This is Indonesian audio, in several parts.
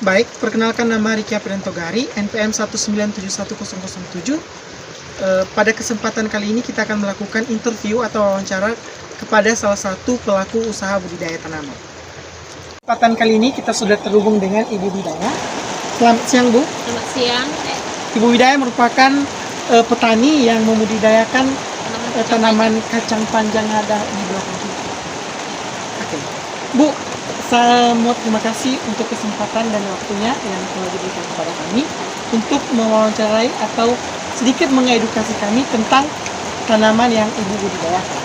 Baik, perkenalkan nama Riki Apriyantogari, NPM 1971007. Pada kesempatan kali ini kita akan melakukan interview atau wawancara kepada salah satu pelaku usaha budidaya tanaman. Kesempatan kali ini kita sudah terhubung dengan Ibu Widaya. Selamat siang, Bu. Selamat siang. Ibu Widaya merupakan petani yang membudidayakan tanaman kacang panjang yang ada di belakang kita. Oke. Bu, saya mau terima kasih untuk kesempatan dan waktunya yang telah diberikan kepada kami untuk mewawancarai atau sedikit mengedukasi kami tentang tanaman yang Ibu budidayakan.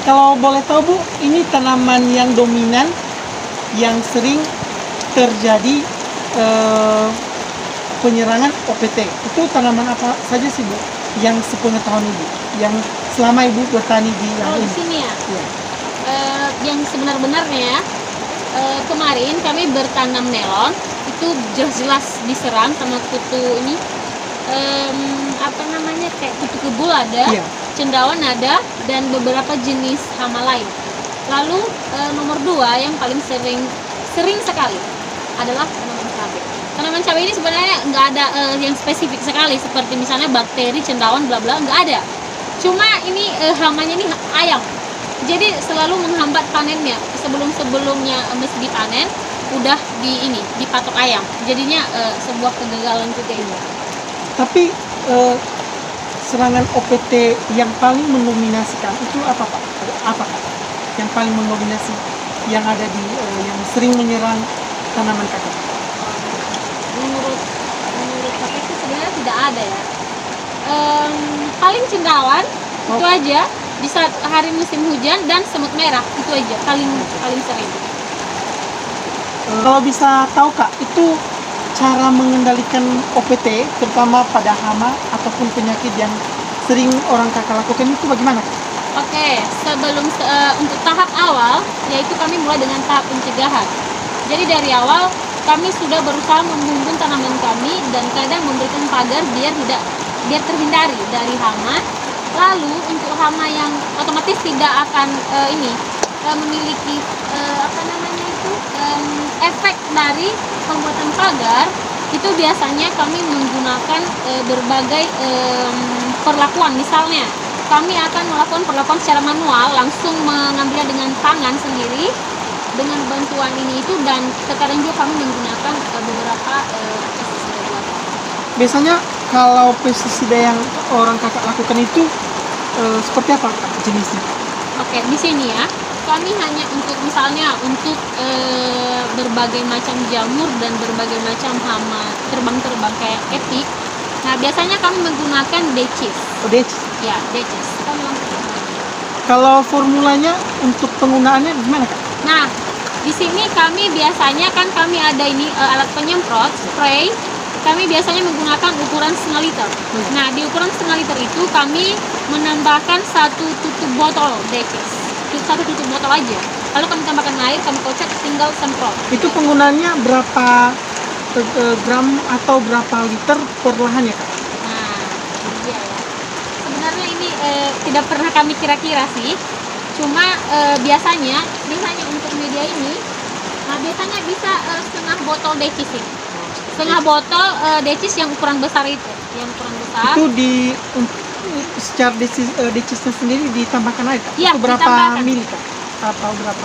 Kalau boleh tahu, Bu, ini tanaman yang dominan yang sering terjadi penyerangan OPT. Itu tanaman apa saja sih, Bu, yang sepengetahuan Ibu, yang selama Ibu bertani di yang di ini? sini ya. Ya. Yang sebenar-benarnya kemarin kami bertanam melon itu jelas-jelas diserang sama kutu ini, kayak kutu kebul ada, Iya. cendawan ada, dan beberapa jenis hama lain. Lalu nomor 2 yang paling sering sekali adalah tanaman cabai. Tanaman cabai ini sebenarnya nggak ada yang spesifik sekali seperti misalnya bakteri, cendawan, bla bla, nggak ada. Cuma ini hamanya ini ayam. Jadi selalu menghambat panennya. Sebelumnya mesti dipanen, udah dipatok ayam. Jadinya sebuah kegagalan juga ini. Tapi serangan OPT yang paling mendominasikan itu apa, Pak? Apa, Pak? Yang paling mendominasi yang ada di yang sering menyerang tanaman kakao? Menurut saya itu sebenarnya tidak ada ya. Paling cendawan itu aja di saat hari musim hujan dan semut merah itu aja paling sering. Kalau bisa tahu, Kak, itu cara mengendalikan OPT terutama pada hama ataupun penyakit yang sering orang kakak lakukan itu bagaimana, Kak? Oke, sebelum untuk tahap awal yaitu kami mulai dengan tahap pencegahan. Jadi dari awal kami sudah berusaha membumbung tanaman kami dan kadang memberikan pagar biar terhindari dari hama. Lalu untuk hama yang otomatis tidak akan memiliki efek dari pembuatan pagar, itu biasanya kami menggunakan berbagai perlakuan. Misalnya kami akan melakukan perlakuan secara manual, langsung mengambilnya dengan tangan sendiri dengan bantuan ini itu, dan terkadang juga kami menggunakan beberapa pestisida buatan. Biasanya kalau pestisida yang orang kakak lakukan itu seperti apa, Kak, jenisnya? Oke, di sini ya kami hanya untuk berbagai macam jamur dan berbagai macam hama terbang kayak kepik. Nah, biasanya kami menggunakan decis. Oh, decis. Ya, decis. Kalau formulanya untuk penggunaannya gimana, Kak? Nah, di sini kami biasanya kan kami ada ini alat penyemprot spray. Kami biasanya menggunakan ukuran 1/2 liter. Nah, di ukuran 1/2 liter itu kami menambahkan 1 tutup botol decis. 1 tutup botol aja. Lalu kami tambahkan air, kami kocok, tinggal semprot. Itu penggunaannya berapa gram atau berapa liter per lahan ya, Kak? Nah, ini dia ya. Sebenarnya ini tidak pernah kami kira-kira sih. Cuma biasanya untuk media ini, nah biasanya bisa setengah botol decis ini. Setengah botol decis yang ukuran besar itu, Itu secara decisnya sendiri ditambahkan air, Kak? Ya, itu berapa ditambahkan. mili, Kak? Atau berapa?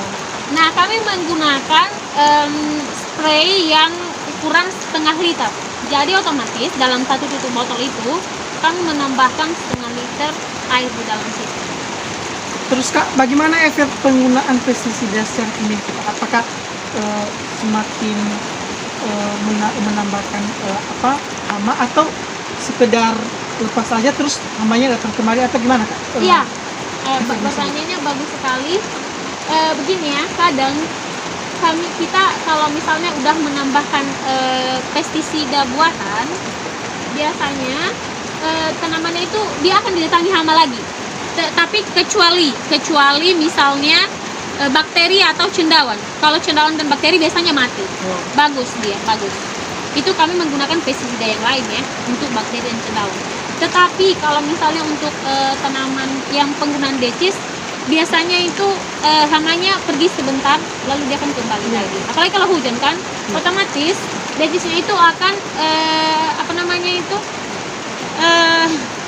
Nah, kami menggunakan spray yang ukuran 1/2 liter. Jadi otomatis dalam 1 tutup botol itu kami menambahkan 1/2 liter air di dalam situ. Terus, Kak, bagaimana efek penggunaan pestisida secara kimia? Apakah semakin menambahkan hama atau sekedar lepas saja terus hamanya datang kemari atau gimana, Kak? Iya, pertanyaannya bagus sekali. Begini ya, kadang kita kalau misalnya udah menambahkan pestisida buatan, biasanya tanamannya itu dia akan didatangi hama lagi. Tapi kecuali misalnya bakteri atau cendawan. Kalau cendawan dan bakteri biasanya mati. Bagus. Itu kami menggunakan pestisida yang lain ya untuk bakteri dan cendawan. Tetapi kalau misalnya untuk tanaman yang penggunaan decis, biasanya itu hamanya pergi sebentar lalu dia akan kembali lagi. Apalagi kalau hujan kan, otomatis betisnya itu akan apa namanya itu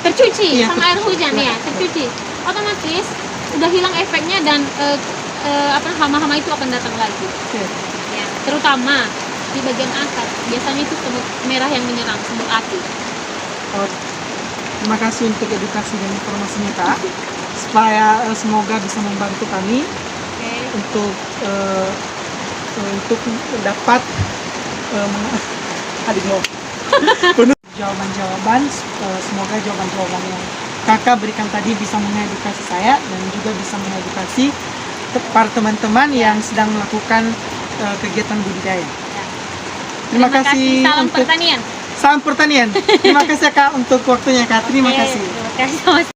tercuci Iya, sama air hujan iya. ya, tercuci. Otomatis udah hilang efeknya dan hama-hama itu akan datang lagi. Oke. Ya, terutama di bagian akar. Biasanya itu semut merah yang menyerang, semut api. Oh, terima kasih untuk edukasi dan informasinya Kak. Supaya semoga bisa membantu kami Oke. untuk dapat penuh jawaban-jawaban. Semoga jawaban-jawaban yang Kakak berikan tadi bisa mengedukasi saya dan juga bisa mengedukasi para teman-teman yang sedang melakukan kegiatan budidaya. Ya. Terima kasih Salam untuk pertanian. salam pertanian. Terima kasih Kak untuk waktunya Kak. Terima Oke, kasih. Terima kasih.